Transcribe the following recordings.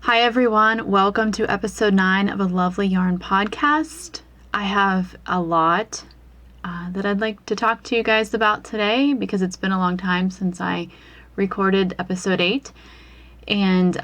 Hi, everyone. Welcome to episode 9 of a Lovely Yarn podcast. I have a lot that I'd like to talk to you guys about today because it's been a long time since I recorded episode 8. And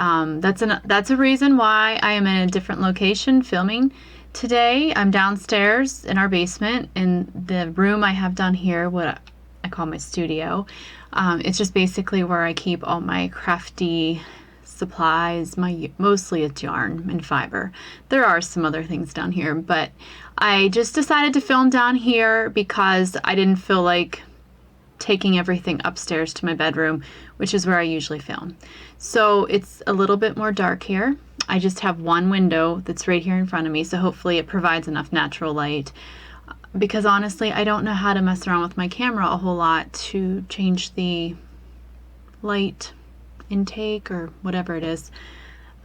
that's a reason why I am in a different location filming today. I'm downstairs in our basement in the room I have down here, what I call my studio. It's just basically where I keep all my crafty supplies. Mostly it's yarn and fiber. There are some other things down here, but I just decided to film down here because I didn't feel like taking everything upstairs to my bedroom, which is where I usually film. So it's a little bit more dark here. I just have one window that's right here in front of me, so hopefully it provides enough natural light. Because honestly, I don't know how to mess around with my camera a whole lot to change the light intake or whatever it is.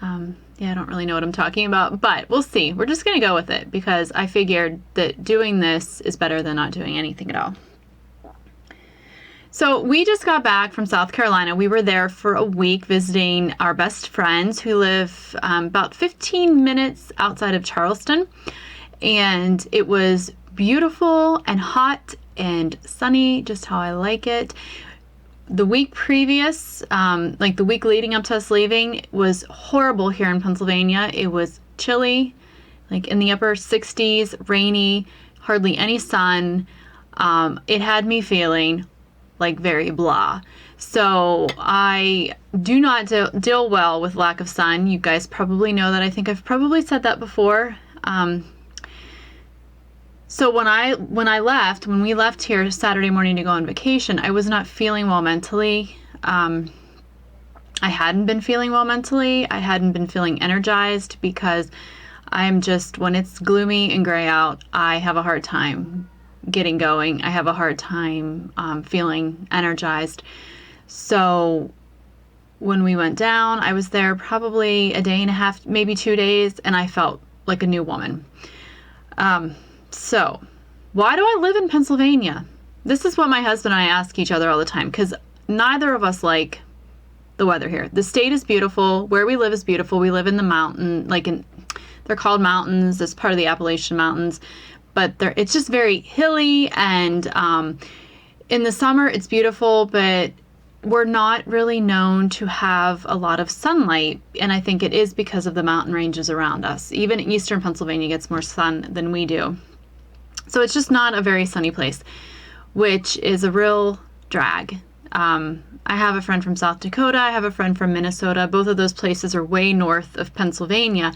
I don't really know what I'm talking about, but we'll see. We're just going to go with it because I figured that doing this is better than not doing anything at all. So we just got back from South Carolina. We were there for a week visiting our best friends who live about 15 minutes outside of Charleston. And it was beautiful and hot and sunny, just how I like it. The week previous, like the week leading up to us leaving, was horrible here in Pennsylvania. It was chilly, like in the upper 60s, rainy, hardly any sun. It had me feeling like very blah. So I do not deal well with lack of sun. You guys probably know that. I think I've probably said that before. So when we left here Saturday morning to go on vacation, I was not feeling well mentally. I hadn't been feeling well mentally. I hadn't been feeling energized because when it's gloomy and gray out, I have a hard time getting going. I have a hard time feeling energized. So when we went down, I was there probably a day and a half, maybe 2 days, and I felt like a new woman. So, why do I live in Pennsylvania? This is what my husband and I ask each other all the time because neither of us like the weather here. The state is beautiful. Where we live is beautiful. We live in the mountain, they're called mountains. It's part of the Appalachian Mountains, but it's just very hilly. And in the summer, it's beautiful, but we're not really known to have a lot of sunlight. And I think it is because of the mountain ranges around us. Even eastern Pennsylvania gets more sun than we do. So it's just not a very sunny place, which is a real drag. I have a friend from South Dakota. I have a friend from Minnesota. Both of those places are way north of Pennsylvania.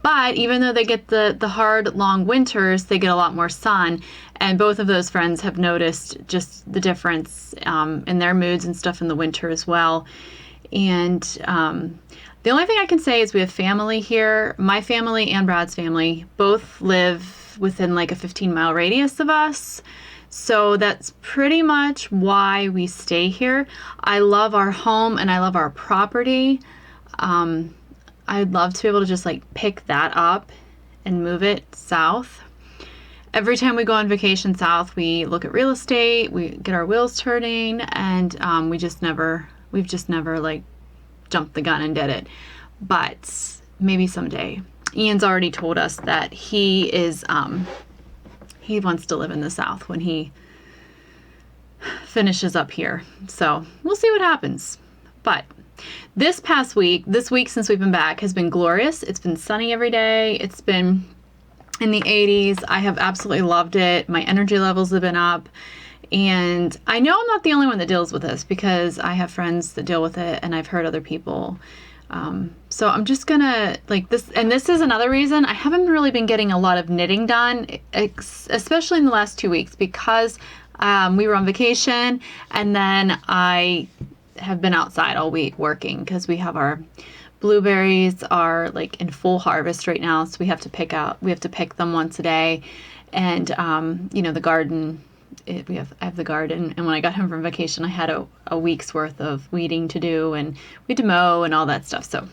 But even though they get the hard, long winters, they get a lot more sun. And both of those friends have noticed just the difference in their moods and stuff in the winter as well. And the only thing I can say is we have family here. My family and Brad's family both live within like a 15-mile radius of us. So that's pretty much why we stay here. I love our home and I love our property. I'd love to be able to just like pick that up and move it south. Every time we go on vacation south, we look at real estate, we get our wheels turning, and we've just never like jumped the gun and did it. But maybe someday. Ian's already told us that he wants to live in the South when he finishes up here. So we'll see what happens. But this week since we've been back has been glorious. It's been sunny every day. It's been in the 80s. I have absolutely loved it. My energy levels have been up. And I know I'm not the only one that deals with this because I have friends that deal with it and I've heard other people. So I'm just gonna this is another reason I haven't really been getting a lot of knitting done, especially in the last 2 weeks because we were on vacation and then I have been outside all week working because we have our blueberries are like in full harvest right now. So we have to pick them once a day. And, the garden, I have the garden. And when I got home from vacation, I had a week's worth of weeding to do and we had to mow and all that stuff. So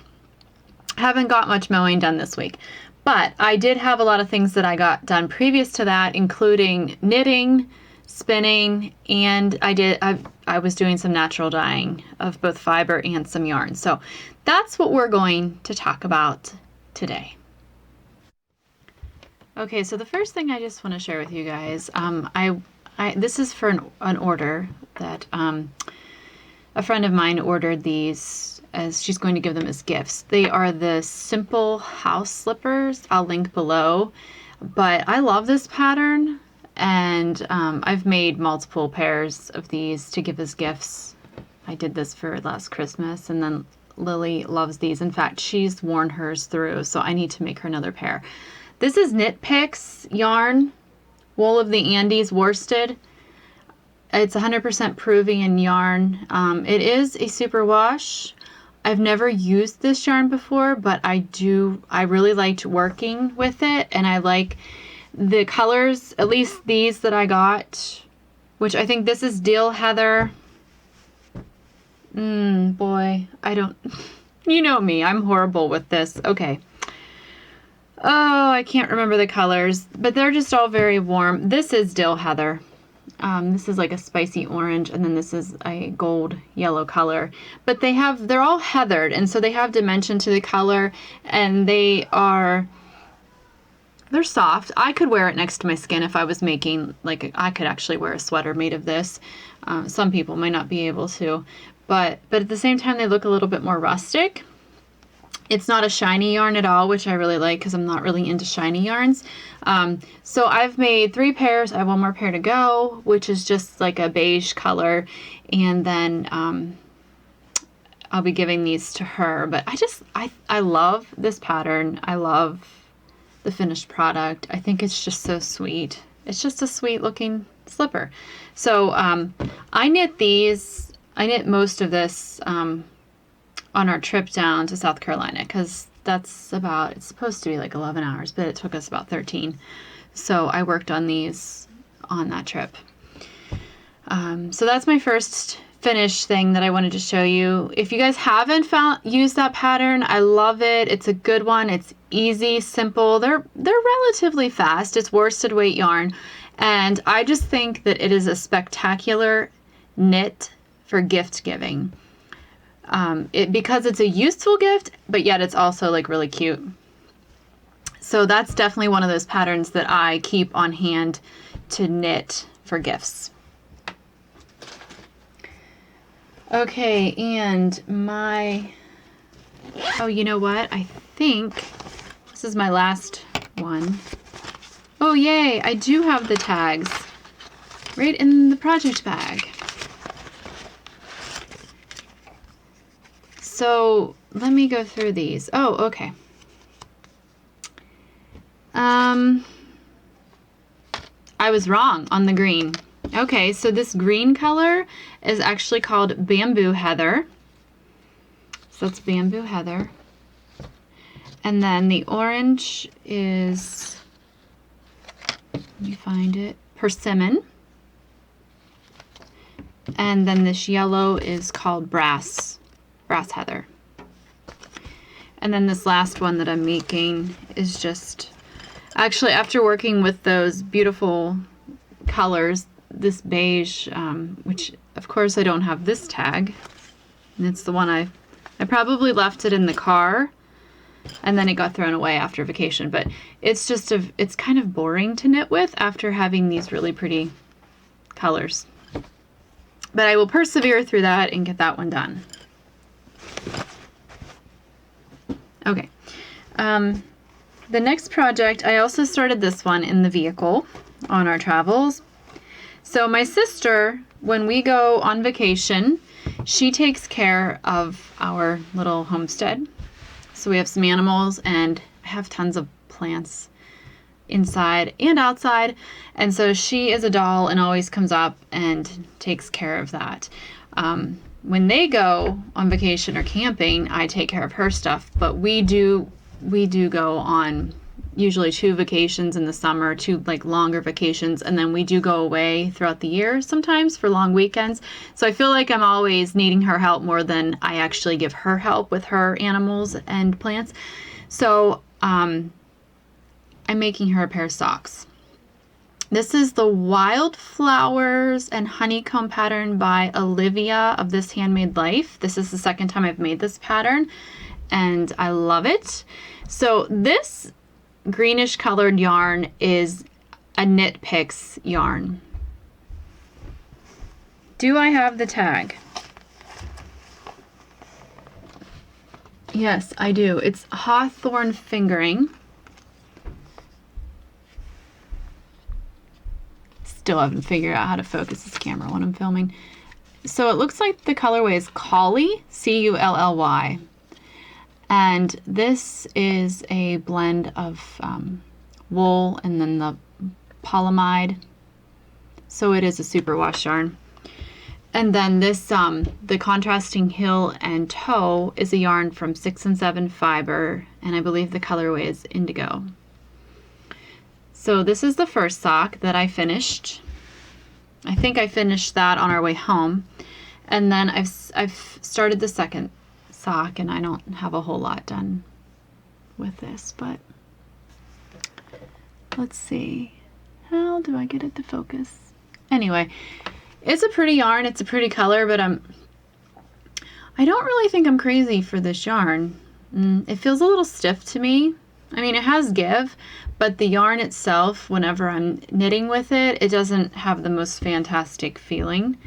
I haven't got much mowing done this week, but I did have a lot of things that I got done previous to that, including knitting, spinning, and I was doing some natural dyeing of both fiber and some yarn. So that's what we're going to talk about today. Okay, so the first thing I just want to share with you guys, this is for an order that a friend of mine ordered these, as she's going to give them as gifts. They are the Simple House Slippers. I'll link below. But I love this pattern, and I've made multiple pairs of these to give as gifts. I did this for last Christmas, and then Lily loves these. In fact, she's worn hers through, so I need to make her another pair. This is Knit Picks yarn, Wool of the Andes worsted. It's 100% Peruvian yarn. It is a superwash. I've never used this yarn before, but I really liked working with it, and I like the colors, at least these that I got, which I think this is Deal Heather. Boy, you know me, I'm horrible with this. Okay. Oh, I can't remember the colors, but they're just all very warm. This is Dill Heather. This is like a spicy orange, and then this is a gold yellow color. But they're all heathered, and so they have dimension to the color, and they're soft. I could wear it next to my skin if I was making, I could actually wear a sweater made of this. Some people might not be able to, but at the same time, they look a little bit more rustic. It's not a shiny yarn at all, which I really like because I'm not really into shiny yarns. So I've made 3 pairs. I have 1 more pair to go, which is just like a beige color. And then I'll be giving these to her. But I love this pattern. I love the finished product. I think it's just so sweet. It's just a sweet looking slipper. So I knit most of this on our trip down to South Carolina, because it's supposed to be like 11 hours, but it took us about 13. So I worked on these on that trip. So that's my first finished thing that I wanted to show you. If you guys haven't used that pattern, I love it. It's a good one. It's easy, simple. They're relatively fast. It's worsted weight yarn. And I just think that it is a spectacular knit for gift giving. Because it's a useful gift, but yet it's also like really cute. So that's definitely one of those patterns that I keep on hand to knit for gifts. Okay, and oh, you know what? I think this is my last one. Oh, yay, I do have the tags right in the project bag. So let me go through these. Oh, okay. I was wrong on the green. Okay, so this green color is actually called Bamboo Heather. So that's Bamboo Heather. And then the orange is, let me find it, Persimmon. And then this yellow is called Brass Heather. And then this last one that I'm making is just, actually after working with those beautiful colors, this beige, which of course I don't have this tag, and it's the one I probably left it in the car, and then it got thrown away after vacation, but it's just it's kind of boring to knit with after having these really pretty colors. But I will persevere through that and get that one done. Okay. The next project, I also started this one in the vehicle on our travels. So my sister, when we go on vacation, she takes care of our little homestead. So we have some animals, and I have tons of plants inside and outside. And so she is a doll and always comes up and takes care of that. When they go on vacation or camping, I take care of her stuff, but we do go on usually 2 vacations in the summer, 2 like longer vacations, and then we do go away throughout the year sometimes for long weekends. So I feel like I'm always needing her help more than I actually give her help with her animals and plants. So I'm making her a pair of socks. This is the Wildflowers and Honeycomb pattern by Olivia of This Handmade Life. This is the second time I've made this pattern, and I love it. So this greenish colored yarn is a Knit Picks yarn. Do I have the tag? Yes, I do. It's Hawthorn Fingering. Still haven't figured out how to focus this camera when I'm filming. So it looks like the colorway is Cully, C-U-L-L-Y. And this is a blend of wool and then the polyamide. So it is a superwash yarn. And then this, the Contrasting Heel and Toe is a yarn from 6 and 7 Fiber, and I believe the colorway is Indigo. So this is the first sock that I finished. I think I finished that on our way home. And then I've started the second sock, and I don't have a whole lot done with this, but let's see. How do I get it to focus? Anyway, it's a pretty yarn, it's a pretty color, but I don't really think I'm crazy for this yarn. It feels a little stiff to me. I mean, it has give, but the yarn itself, whenever I'm knitting with it, it doesn't have the most fantastic feeling.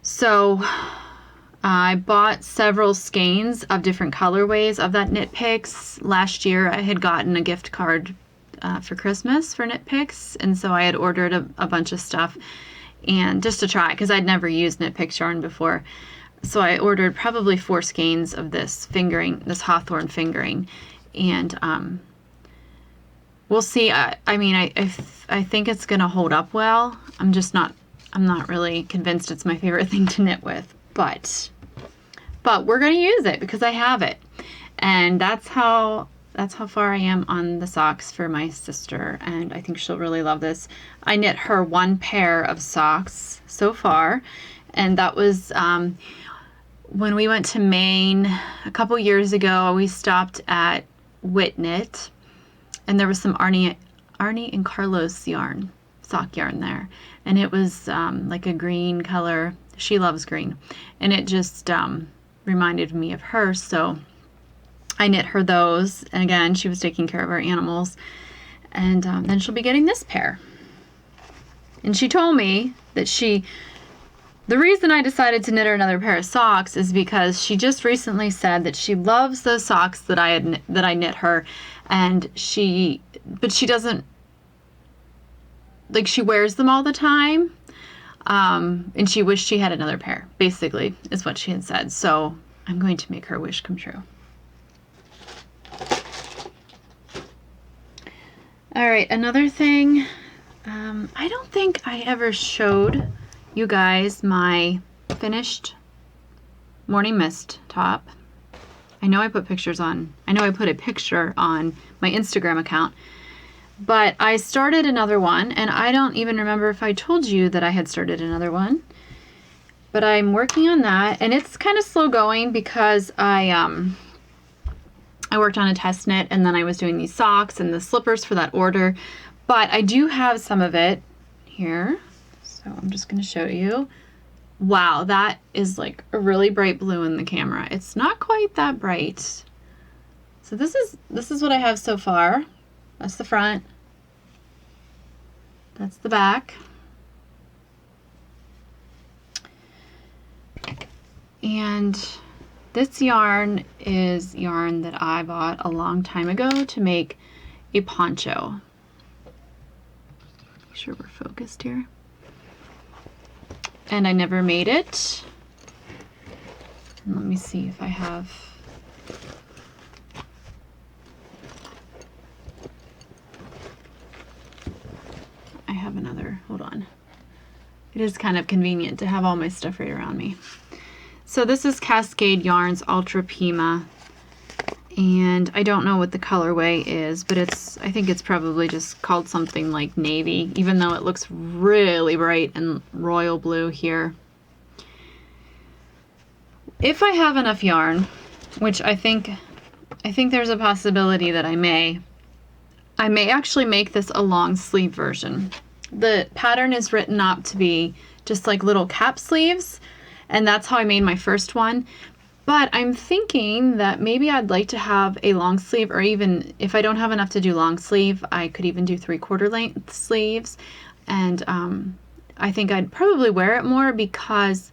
So I bought several skeins of different colorways of that Knit Picks. Last year I had gotten a gift card for Christmas for Knit Picks, and so I had ordered a bunch of stuff, and just to try, because I'd never used Knit Picks yarn before. So I ordered probably 4 skeins of this fingering, this Hawthorn Fingering, and we'll see. I think it's gonna hold up well. I'm not really convinced it's my favorite thing to knit with, but we're gonna use it because I have it, and that's how far I am on the socks for my sister, and I think she'll really love this. I knit her 1 pair of socks so far, and that was when we went to Maine a couple years ago. We stopped at Whitknit, and there was some Arnie and Carlos yarn, sock yarn there, and it was like a green color. She loves green, and it just reminded me of her, so I knit her those, and again, she was taking care of our animals, and then she'll be getting this pair. And she told me that the reason I decided to knit her another pair of socks is because she just recently said that she loves those socks that I knit her, and but she doesn't, like, she wears them all the time, and she wished she had another pair, basically, is what she had said. So I'm going to make her wish come true. All right, another thing, I don't think I ever showed you guys my finished Morning Mist top. I know I put a picture on my Instagram account, but I started another one, and I don't even remember if I told you that I had started another one, but I'm working on that, and it's kind of slow going because I worked on a test knit, and then I was doing these socks and the slippers for that order, but I do have some of it here, so I'm just going to show you. Wow, that is like a really bright blue in the camera. It's not quite that bright. So this is what I have so far. That's the front. That's the back. And this yarn is yarn that I bought a long time ago to make a poncho. Make sure we're focused here. And I never made it. Let me see if I have. I have another, hold on. It is kind of convenient to have all my stuff right around me. So this is Cascade Yarns Ultra Pima, and I don't know what the colorway is, but I think it's probably just called something like navy, even though it looks really bright and royal blue here. If I have enough yarn, which I think there's a possibility that I may actually make this a long sleeve version. the pattern is written up to be just like little cap sleeves, and that's how I made my first one. But I'm thinking that maybe I'd like to have a long sleeve, or even if I don't have enough to do long sleeve, I could even do 3/4 length sleeves. And I think I'd probably wear it more because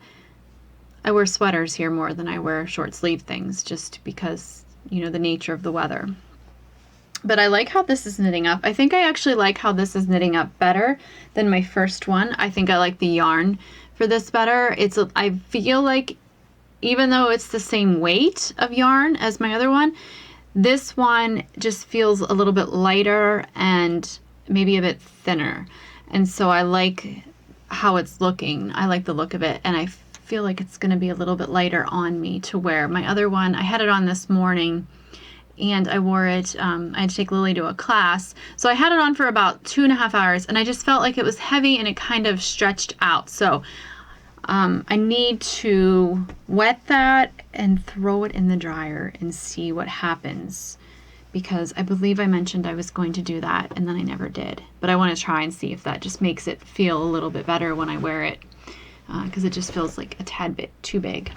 I wear sweaters here more than I wear short sleeve things, just because, you know, the nature of the weather. But I like how this is knitting up. I think I actually like how this is knitting up better than my first one. I think I like the yarn for this better. I feel like even though it's the same weight of yarn as my other one, this one just feels a little bit lighter and maybe a bit thinner. And so I like how it's looking. I like the look of it, and I feel like it's going to be a little bit lighter on me to wear. My other one, I had it on this morning, and I wore it, I had to take Lily to a class. So I had it on for about 2.5 hours, and I just felt like it was heavy and it kind of stretched out. So I need to wet that and throw it in the dryer and see what happens, because I believe I mentioned I was going to do that and then I never did. But I want to try and see if that just makes it feel a little bit better when I wear it, because it just feels like a tad bit too big.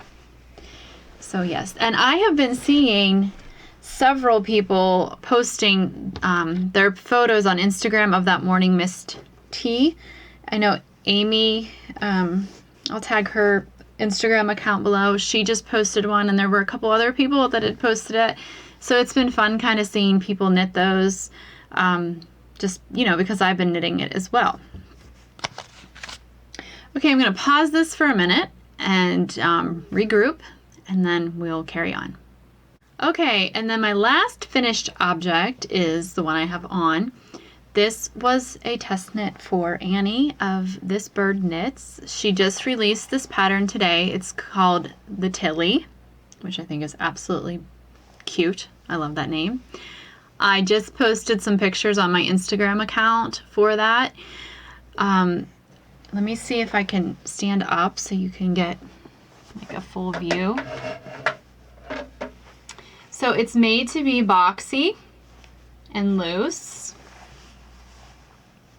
So yes, and I have been seeing several people posting their photos on Instagram of that morning mist tee. I know Amy, I'll tag her Instagram account below. She just posted one, and there were a couple other people that had posted it. So it's been fun kind of seeing people knit those, just, you know, because I've been knitting it as well. Okay, I'm going to pause this for a minute and regroup, and then we'll carry on. Okay, and then my last finished object is the one I have on. This was a test knit for Annie of This Bird Knits. She just released this pattern today. It's called the Tilly, which I think is absolutely cute. I love that name. I just posted some pictures on my Instagram account for that. Let me see if I can stand up so you can get like a full view. So it's made to be boxy and loose.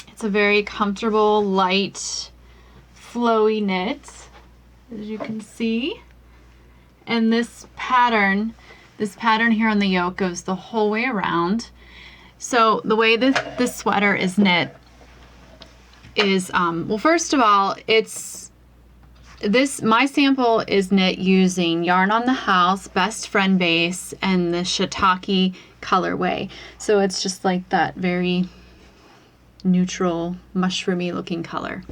It's a very comfortable, light, flowy knit, as you can see. And this pattern here on the yoke goes the whole way around. So the way this sweater is knit is, well, first of all, my sample is knit using Yarn on the House, Best Friend Base, and the Shiitake colorway. So it's just like that very neutral, mushroomy looking color.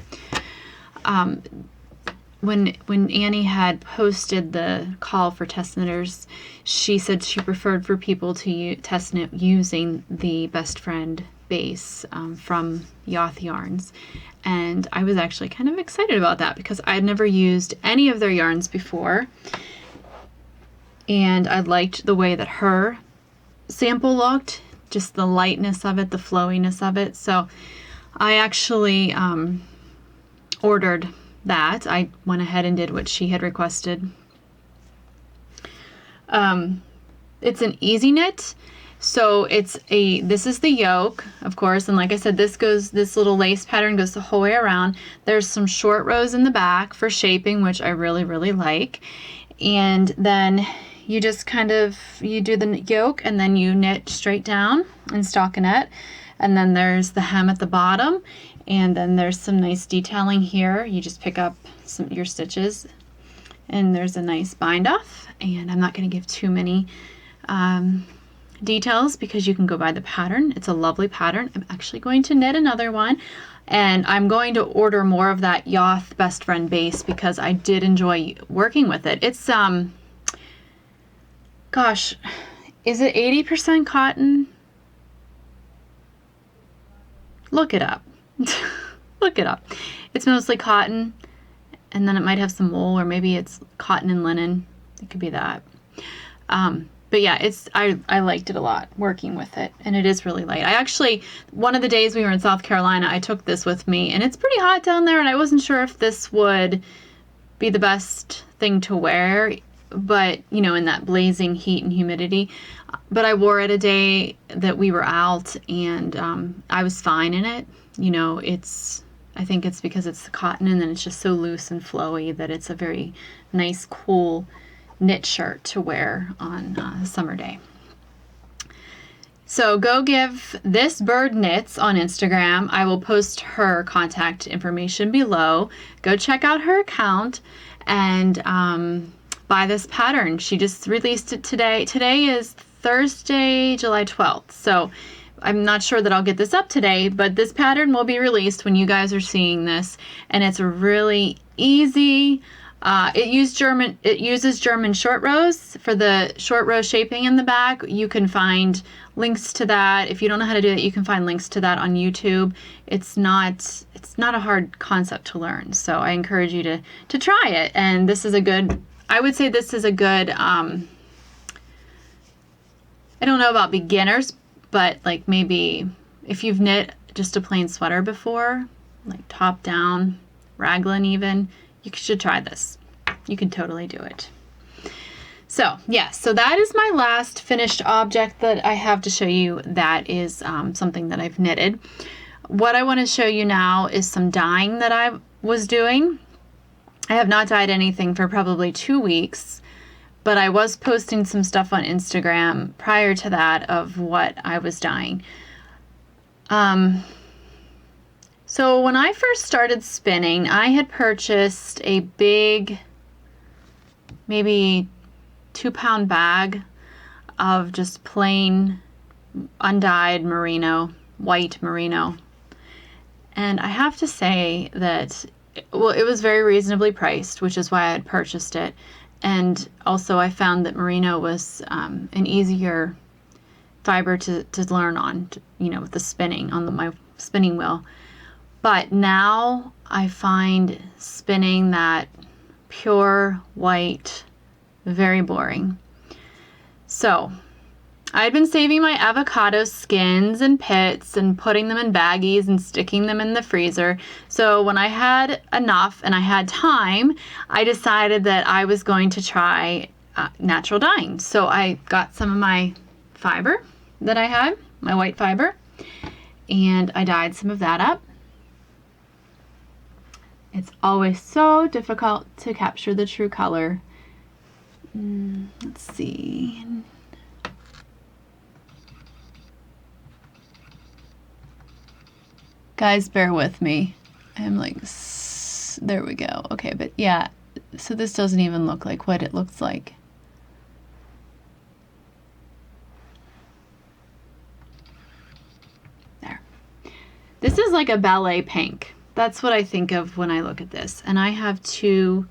When Annie had posted the call for test knitters, she said she preferred for people to test knit using the Best Friend base from Yoth Yarns. And I was actually kind of excited about that because I'd never used any of their yarns before. And I liked the way that her sample looked, just the lightness of it, the flowiness of it. So I actually ordered that. I went ahead and did what she had requested. It's an easy knit. So this is the yoke, of course, and like I said, this little lace pattern goes the whole way around. There's some short rows in the back for shaping, which I really, really like. And then you just you do the yoke and then you knit straight down in stockinette. And then there's the hem at the bottom, and then there's some nice detailing here. You just pick up your stitches, and there's a nice bind off. And I'm not going to give too many details because you can go by the pattern. It's a lovely pattern. I'm actually going to knit another one, and I'm going to order more of that Yoth Best Friend base because I did enjoy working with it. It's gosh, is it 80% cotton? Look it up. Look it up. It's mostly cotton, and then it might have some wool, or maybe it's cotton and linen. It could be that. But yeah, I liked it a lot working with it, and it is really light. I actually, one of the days we were in South Carolina, I took this with me, and it's pretty hot down there, and I wasn't sure if this would be the best thing to wear, but you know, in that blazing heat and humidity. But I wore it a day that we were out, and I was fine in it. You know, it's I think it's because it's cotton and then it's just so loose and flowy that it's a very nice, cool knit shirt to wear on a summer day. So go give This Bird Knits on Instagram. I will post her contact information below. Go check out her account and buy this pattern. She just released it today. Today is Thursday, July 12th. So I'm not sure that I'll get this up today, but this pattern will be released when you guys are seeing this. And it's really easy. It uses German short rows for the short row shaping in the back. You can find links to that. If you don't know how to do it, you can find links to that on YouTube. It's not a hard concept to learn. So I encourage you to try it. And this is I would say this is a good, I don't know about beginners, but like maybe if you've knit just a plain sweater before, like top down, raglan even, you should try this. You can totally do it. So yes, so that is my last finished object that I have to show you. That is something that I've knitted. What I want to show you now is some dyeing that I was doing. I have not dyed anything for probably 2 weeks, but I was posting some stuff on Instagram prior to that of what I was dyeing. So when I first started spinning, I had purchased a big, maybe 2-pound bag of just plain undyed merino, white merino. And I have to say that, well, it was very reasonably priced, which is why I had purchased it. And also I found that merino was an easier fiber to learn on, with the spinning on my spinning wheel. But now I find spinning that pure white very boring. So I'd been saving my avocado skins and pits and putting them in baggies and sticking them in the freezer. So when I had enough and I had time, I decided that I was going to try natural dyeing. So I got some of my fiber that I had, my white fiber, and I dyed some of that up. It's always so difficult to capture the true color. Let's see. Guys, bear with me. I'm like, there we go. Okay, but yeah, so this doesn't even look like what it looks like. There. This is like a ballet pink. That's what I think of when I look at this. And I have 2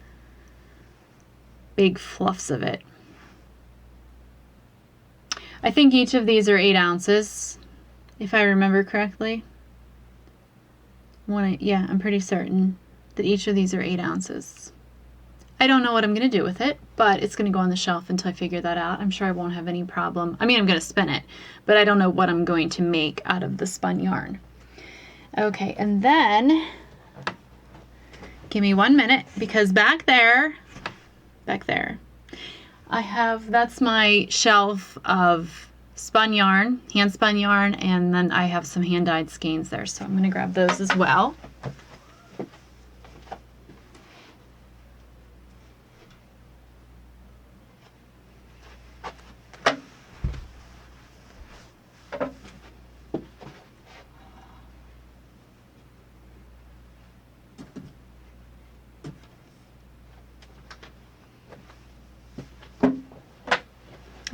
big fluffs of it. I think each of these are 8 ounces, if I remember correctly. Yeah, I'm pretty certain that each of these are 8 ounces. I don't know what I'm going to do with it, but it's going to go on the shelf until I figure that out. I'm sure I won't have any problem. I mean, I'm going to spin it, but I don't know what I'm going to make out of the spun yarn. Okay, and then give me 1 minute, because back there, that's my shelf of spun yarn, hand spun yarn, and then I have some hand dyed skeins there. So I'm going to grab those as well.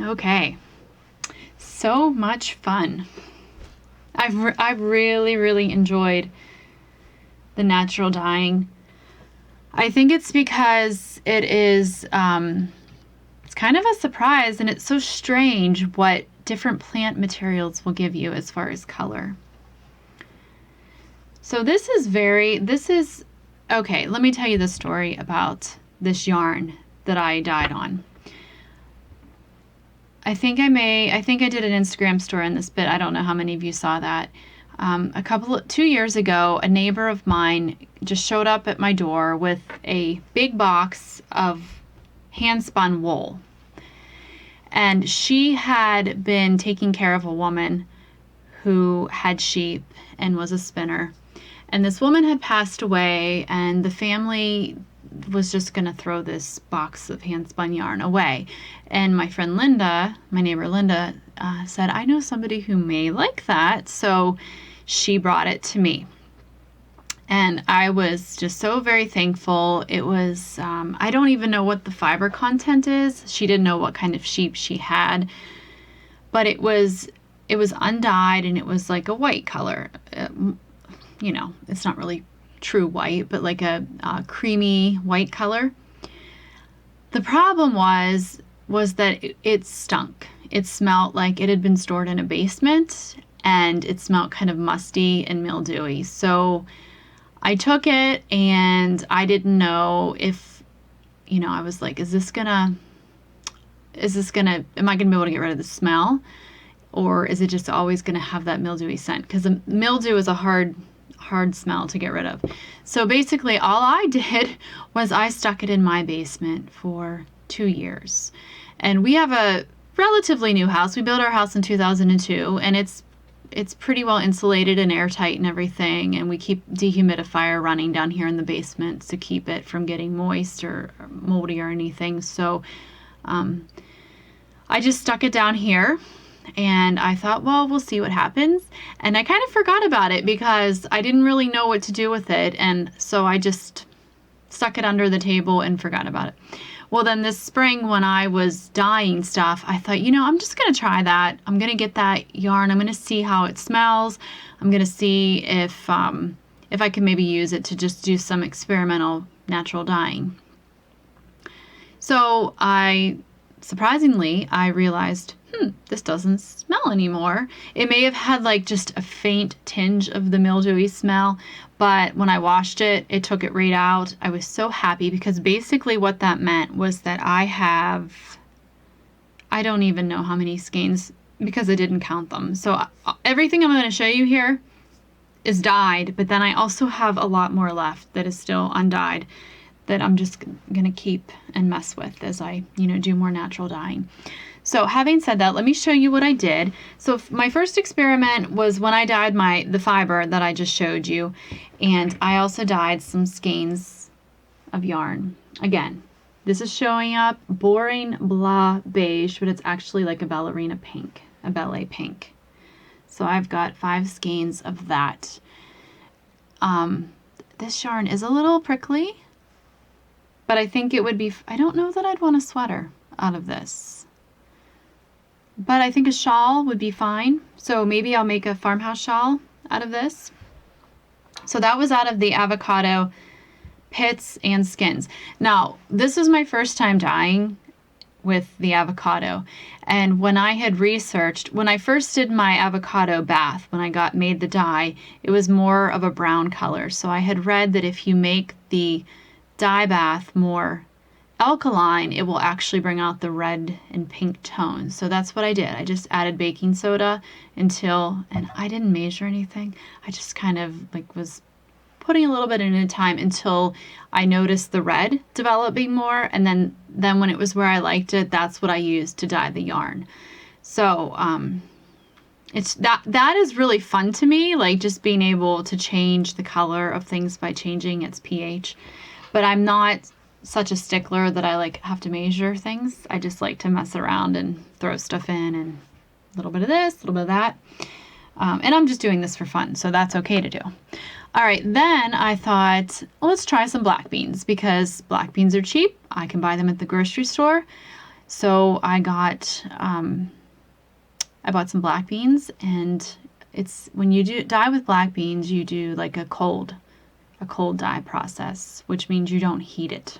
Okay, so much fun. I've really enjoyed the natural dyeing. I think it's because it is it's kind of a surprise, and it's so strange what different plant materials will give you as far as color. So this is okay, let me tell you the story about this yarn that I dyed on. I think I did an Instagram story on this, but I don't know how many of you saw that. 2 years ago, a neighbor of mine just showed up at my door with a big box of hand spun wool. And she had been taking care of a woman who had sheep and was a spinner. And this woman had passed away, and the family was just going to throw this box of hand spun yarn away. And my friend Linda, my neighbor Linda, said, I know somebody who may like that. So she brought it to me. And I was just so very thankful. It was, I don't even know what the fiber content is. She didn't know what kind of sheep she had, but it was undyed, and it was like a white color. You know, it's not really true white, but like a creamy white color. The problem was that it stunk. It smelled like it had been stored in a basement, and it smelled kind of musty and mildewy. So I took it, and I didn't know if, you know, I was like, am I gonna be able to get rid of the smell? Or is it just always gonna have that mildewy scent? Because the mildew is a hard smell to get rid of. So basically all I did was I stuck it in my basement for 2 years. And we have a relatively new house. We built our house in 2002, and it's pretty well insulated and airtight and everything, and we keep dehumidifier running down here in the basement to keep it from getting moist or moldy or anything. So I just stuck it down here, and I thought, well, we'll see what happens. And I kind of forgot about it because I didn't really know what to do with it, and so I just stuck it under the table and forgot about it. Well, then this spring when I was dyeing stuff, I thought, you know, I'm just going to try that. I'm going to get that yarn. I'm going to see how it smells. I'm going to see if I can maybe use it to just do some experimental natural dyeing. So surprisingly, I realized, this doesn't smell anymore. It may have had like just a faint tinge of the mildewy smell, but when I washed it, it took it right out. I was so happy because basically what that meant was that I don't even know how many skeins because I didn't count them. So everything I'm going to show you here is dyed, but then I also have a lot more left that is still undyed that I'm just going to keep and mess with as I, do more natural dyeing. So having said that, let me show you what I did. So my first experiment was when I dyed the fiber that I just showed you, and I also dyed some skeins of yarn. Again, this is showing up boring blah beige, but it's actually like a ballerina pink, a ballet pink. So I've got 5 skeins of that. This yarn is a little prickly, but I think it would be, I don't know that I'd want a sweater out of this. But I think a shawl would be fine. So maybe I'll make a farmhouse shawl out of this. So that was out of the avocado pits and skins. Now, this was my first time dyeing with the avocado. And when I had researched, when I first did my avocado bath, when I made the dye, it was more of a brown color. So I had read that if you make the dye bath more alkaline, it will actually bring out the red and pink tones. So that's what I did. I just added baking soda and I didn't measure anything. I just kind of was putting a little bit in at a time until I noticed the red developing more. And then when it was where I liked it, that's what I used to dye the yarn. So it's that is really fun to me, like just being able to change the color of things by changing its pH. But I'm not such a stickler that I have to measure things. I just like to mess around and throw stuff in, and a little bit of this, a little bit of that. And I'm just doing this for fun, so that's okay to do. All right, then I thought, well, let's try some black beans because black beans are cheap. I can buy them at the grocery store. So I bought some black beans, and it's when you dye with black beans, you do like a cold dye process, which means you don't heat it.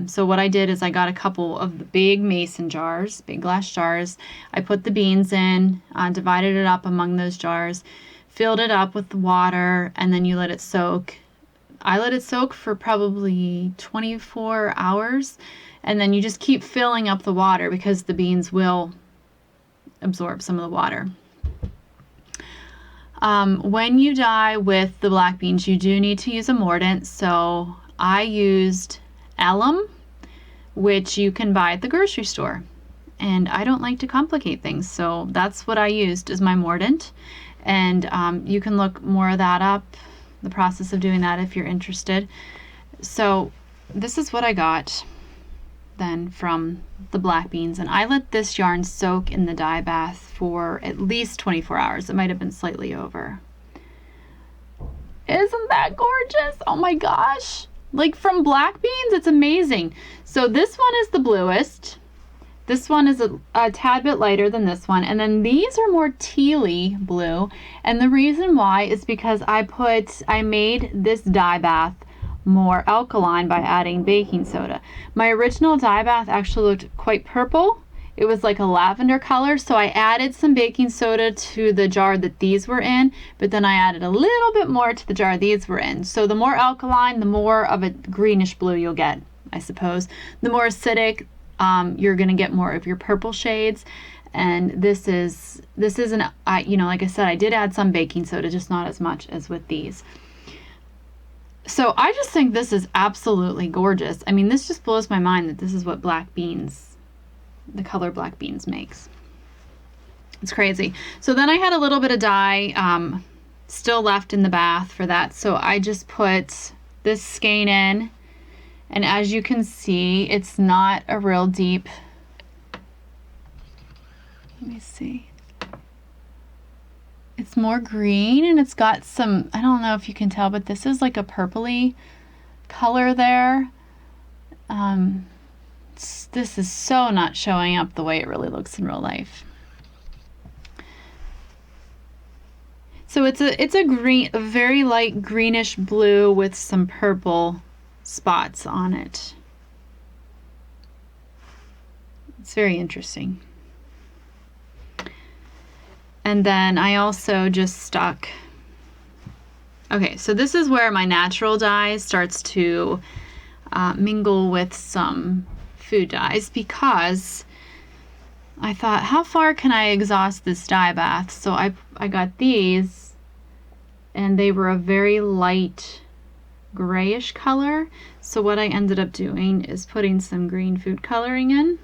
So what I did is I got a couple of the big mason jars, big glass jars. I put the beans in, divided it up among those jars, filled it up with the water, and then you let it soak. I let it soak for probably 24 hours, and then you just keep filling up the water because the beans will absorb some of the water. When you dye with the black beans, you do need to use a mordant. So I used alum, which you can buy at the grocery store. And I don't like to complicate things, so that's what I used as my mordant. And you can look more of that up the process of doing that if you're interested. So this is what I got then from the black beans, and I let this yarn soak in the dye bath for at least 24 hours. It might have been slightly over. Isn't that gorgeous? Oh my gosh. Like from black beans, it's amazing. So this one is the bluest. This one is a tad bit lighter than this one. And then these are more tealy blue. And the reason why is because I made this dye bath more alkaline by adding baking soda. My original dye bath actually looked quite purple. It was like a lavender color, so I added some baking soda to the jar that these were in, but then I added a little bit more to the jar these were in. So the more alkaline, the more of a greenish blue you'll get, I suppose. The more acidic, you're gonna get more of your purple shades. And this is an, like I said, I did add some baking soda, just not as much as with these. So I just think this is absolutely gorgeous. I mean, this just blows my mind that this is what black beans, the color black beans makes. It's crazy. So then I had a little bit of dye still left in the bath for that. So I just put this skein in, and as you can see, it's not a real deep, let me see. It's more green, and it's got some, I don't know if you can tell, but this is like a purpley color there. This is so not showing up the way it really looks in real life. So it's a very light greenish blue with some purple spots on it. It's very interesting. And then I also just stuck, okay, so this is where my natural dye starts to mingle with some food dyes, because I thought, how far can I exhaust this dye bath? So I got these, and they were a very light grayish color. So what I ended up doing is putting some green food coloring in.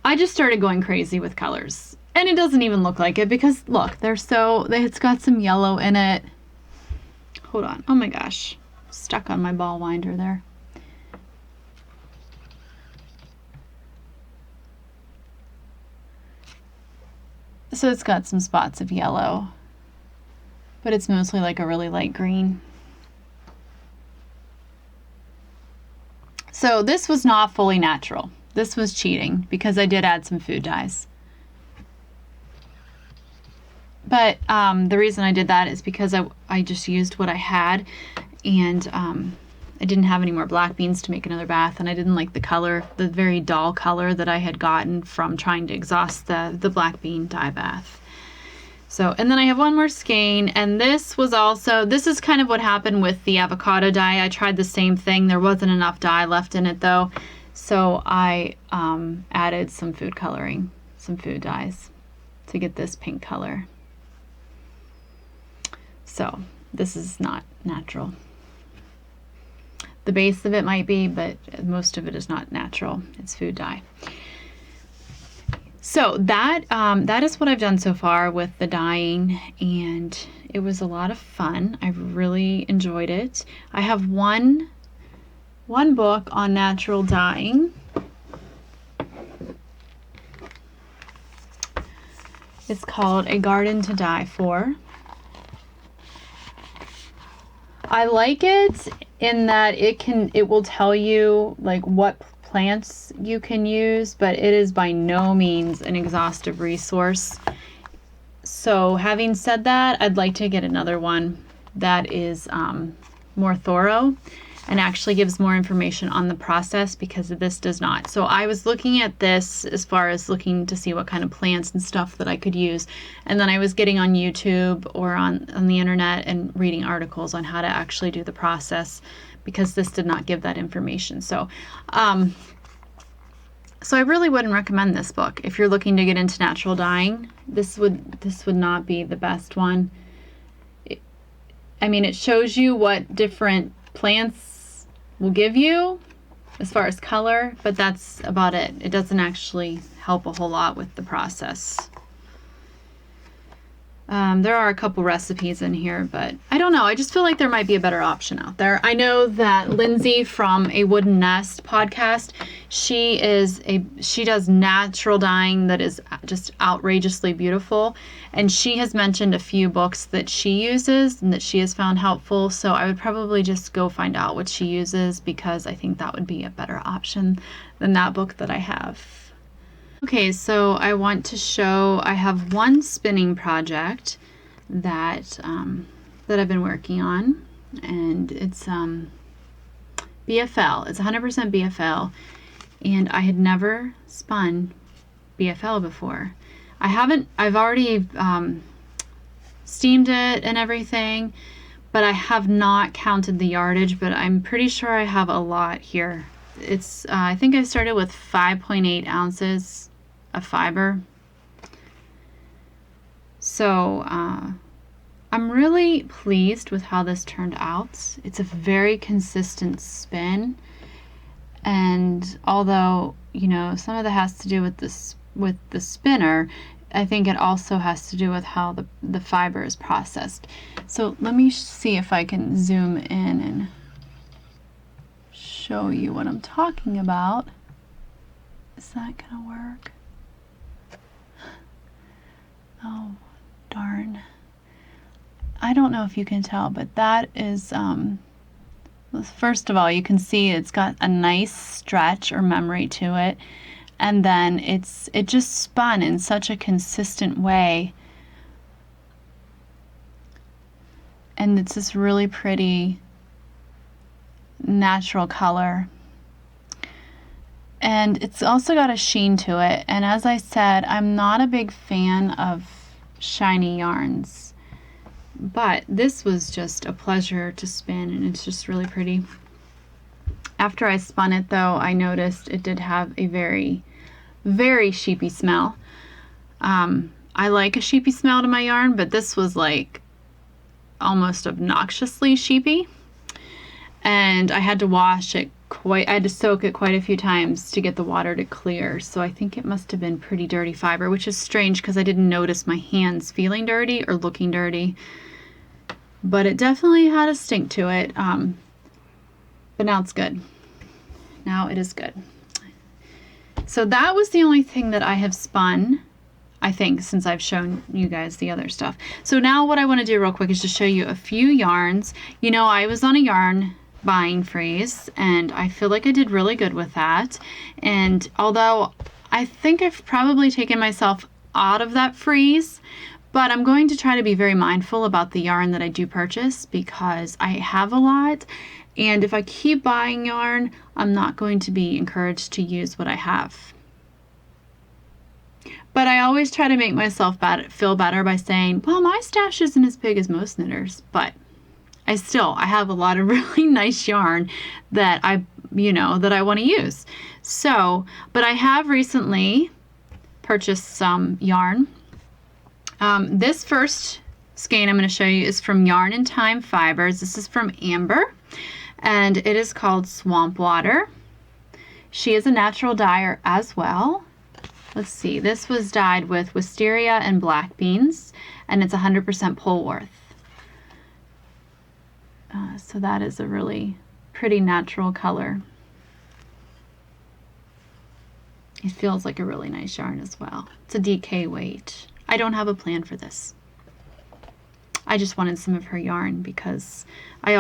I just started going crazy with colors. And it doesn't even look like it, because look, it's got some yellow in it. Hold on. Oh my gosh. Stuck on my ball winder there. So it's got some spots of yellow, but it's mostly like a really light green. So this was not fully natural. This was cheating, because I did add some food dyes. But the reason I did that is because I just used what I had, and I didn't have any more black beans to make another bath, and I didn't like the color, the very dull color that I had gotten from trying to exhaust the black bean dye bath. So, and then I have one more skein, and this is kind of what happened with the avocado dye. I tried the same thing. There wasn't enough dye left in it though, so I added some food coloring, some food dyes to get this pink color. So this is not natural. The base of it might be, but most of it is not natural. It's food dye. So that is what I've done so far with the dyeing, and it was a lot of fun. I really enjoyed it. I have one book on natural dyeing. It's called A Garden to Dye For. I like it in that it will tell you like what plants you can use, but it is by no means an exhaustive resource. So having said that, I'd like to get another one that is more thorough and actually gives more information on the process, because this does not. So I was looking at this as far as looking to see what kind of plants and stuff that I could use, and then I was getting on YouTube or on the internet and reading articles on how to actually do the process, because this did not give that information. So I really wouldn't recommend this book if you're looking to get into natural dyeing. This would not be the best one. It shows you what different plants will give you as far as color, but that's about it. It doesn't actually help a whole lot with the process. There are a couple recipes in here, but I don't know. I just feel like there might be a better option out there. I know that Lindsay from A Wooden Nest podcast, she does natural dyeing that is just outrageously beautiful. And she has mentioned a few books that she uses and that she has found helpful. So I would probably just go find out what she uses, because I think that would be a better option than that book that I have. Okay, so I want to show, I have one spinning project that that I've been working on, and it's BFL. It's 100% BFL, and I had never spun BFL before. I've already steamed it and everything, but I have not counted the yardage, but I'm pretty sure I have a lot here. It's I think I started with 5.8 ounces of fiber. So I'm really pleased with how this turned out. It's a very consistent spin, and although, you know, some of that has to do with the spinner, I think it also has to do with how the fiber is processed. So let me see if I can zoom in and show you what I'm talking about. Is that gonna work? Oh, darn. I don't know if you can tell, but that is, first of all, you can see it's got a nice stretch or memory to it. And then it just spun in such a consistent way. And it's this really pretty natural color. And it's also got a sheen to it. And as I said, I'm not a big fan of shiny yarns, but this was just a pleasure to spin, and it's just really pretty. After I spun it, though, I noticed it did have a very, very sheepy smell. I like a sheepy smell to my yarn, but this was like almost obnoxiously sheepy. And I had to wash it I had to soak it quite a few times to get the water to clear. So I think it must have been pretty dirty fiber, which is strange because I didn't notice my hands feeling dirty or looking dirty. But it definitely had a stink to it. But now it's good. Now it is good. So that was the only thing that I have spun, I think, since I've shown you guys the other stuff. So now what I want to do real quick is just show you a few yarns. You know, I was on a yarn buying freeze, and I feel like I did really good with that. And although I think I've probably taken myself out of that freeze, but I'm going to try to be very mindful about the yarn that I do purchase, because I have a lot, and if I keep buying yarn, I'm not going to be encouraged to use what I have. But I always try to make myself feel better by saying, well, my stash isn't as big as most knitters, but I have a lot of really nice yarn that I want to use. So, but I have recently purchased some yarn. This first skein I'm going to show you is from Yarn and Time Fibers. This is from Amber, and it is called Swamp Water. She is a natural dyer as well. Let's see, this was dyed with wisteria and black beans, and it's 100% Polworth. So that is a really pretty natural color. It feels like a really nice yarn as well. It's a DK weight. I don't have a plan for this. I just wanted some of her yarn because I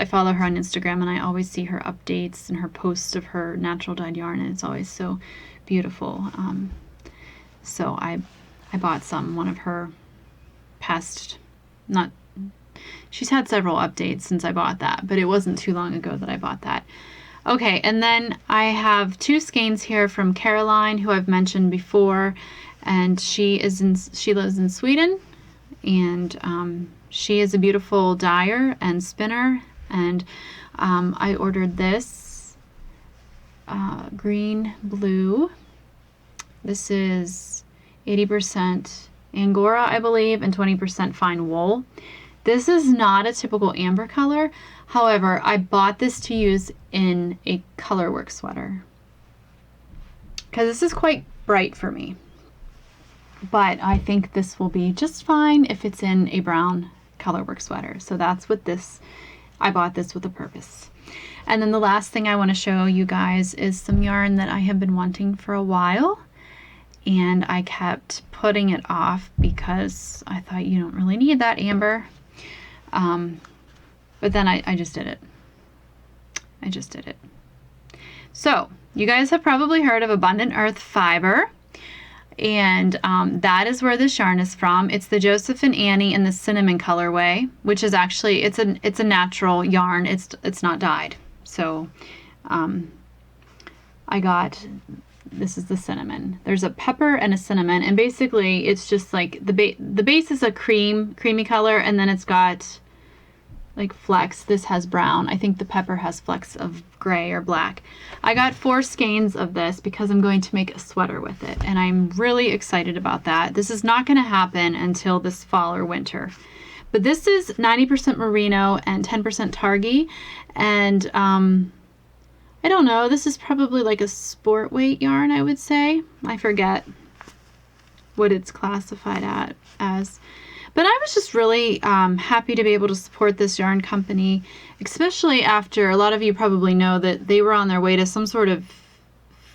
follow her on Instagram, and I always see her updates and her posts of her natural dyed yarn, and it's always so beautiful. So I bought one of her past, she's had several updates since I bought that, but it wasn't too long ago that I bought that. Okay, and then I have two skeins here from Caroline, who I've mentioned before, and she lives in Sweden, and she is a beautiful dyer and spinner, and I ordered this green blue. This is 80% Angora, I believe, and 20% fine wool. This is not a typical amber color. However, I bought this to use in a colorwork sweater because this is quite bright for me. but I think this will be just fine if it's in a brown colorwork sweater. So that's what I bought this with a purpose. And then the last thing I want to show you guys is some yarn that I have been wanting for a while, and I kept putting it off because I thought you don't really need that, Amber. But then I just did it. I just did it. So you guys have probably heard of Abundant Earth Fiber, and that is where this yarn is from. It's the Joseph and Annie in the cinnamon colorway, which is actually it's a natural yarn. It's not dyed. So I got, this is the cinnamon. There's a pepper and a cinnamon, and basically it's just like the base is a creamy color, and then it's got like flecks. This has brown. I think the pepper has flecks of gray or black. I got 4 skeins of this because I'm going to make a sweater with it, and I'm really excited about that. This is not going to happen until this fall or winter. But this is 90% merino and 10% targhee, and I don't know, this is probably like a sport weight yarn, I would say. I forget what it's classified as. But I was just really happy to be able to support this yarn company, especially after a lot of you probably know that they were on their way to some sort of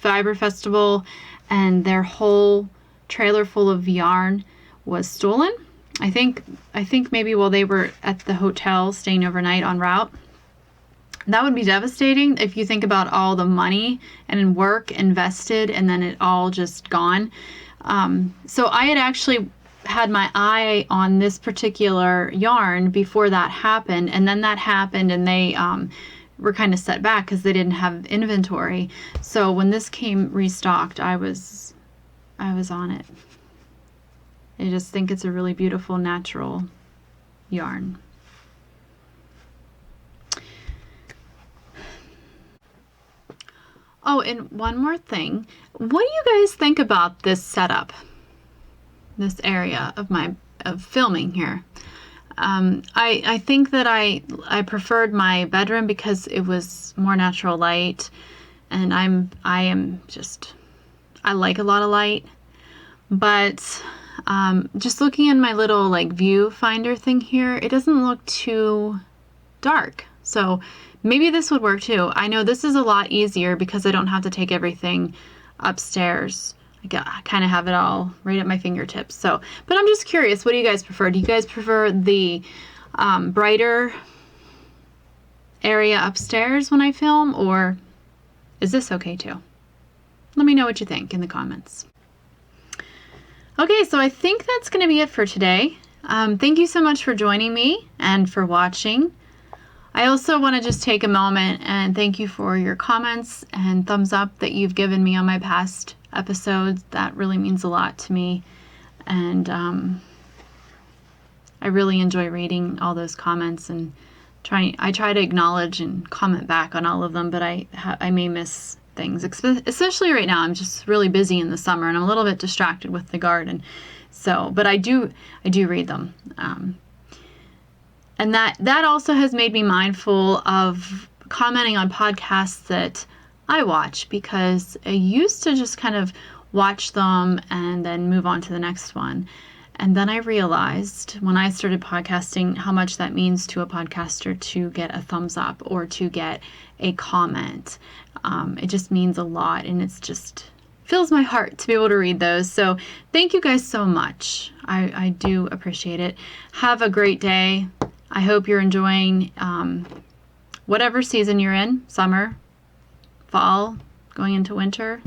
fiber festival and their whole trailer full of yarn was stolen. I think maybe while they were at the hotel staying overnight en route. That would be devastating if you think about all the money and work invested and then it all just gone. So I had actually had my eye on this particular yarn before that happened, and then that happened, and they were kind of set back because they didn't have inventory. So when this came restocked, I was on it. I just think it's a really beautiful natural yarn. Oh, and one more thing. What do you guys think about this setup? This area of filming here. I think that I preferred my bedroom because it was more natural light, and I like a lot of light. But just looking in my little like viewfinder thing here, it doesn't look too dark. So maybe this would work too. I know this is a lot easier because I don't have to take everything upstairs. I kind of have it all right at my fingertips. So, but I'm just curious, what do you guys prefer? Do you guys prefer the brighter area upstairs when I film, or is this okay too? Let me know what you think in the comments. Okay, so I think that's going to be it for today. Thank you so much for joining me and for watching. I also want to just take a moment and thank you for your comments and thumbs up that you've given me on my past episodes. That really means a lot to me, and I really enjoy reading all those comments, and I try to acknowledge and comment back on all of them, but I may miss things, especially right now. I'm just really busy in the summer and I'm a little bit distracted with the garden, so but I do read them. And that also has made me mindful of commenting on podcasts that I watch, because I used to just kind of watch them and then move on to the next one. And then I realized when I started podcasting how much that means to a podcaster to get a thumbs up or to get a comment. It just means a lot, and it's just fills my heart to be able to read those. So thank you guys so much. I do appreciate it. Have a great day. I hope you're enjoying whatever season you're in, summer, fall, going into winter.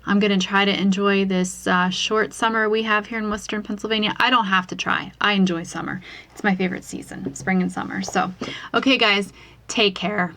I'm going to try to enjoy this short summer we have here in Western Pennsylvania. I don't have to try. I enjoy summer. It's my favorite season, spring and summer. So, okay, guys, take care.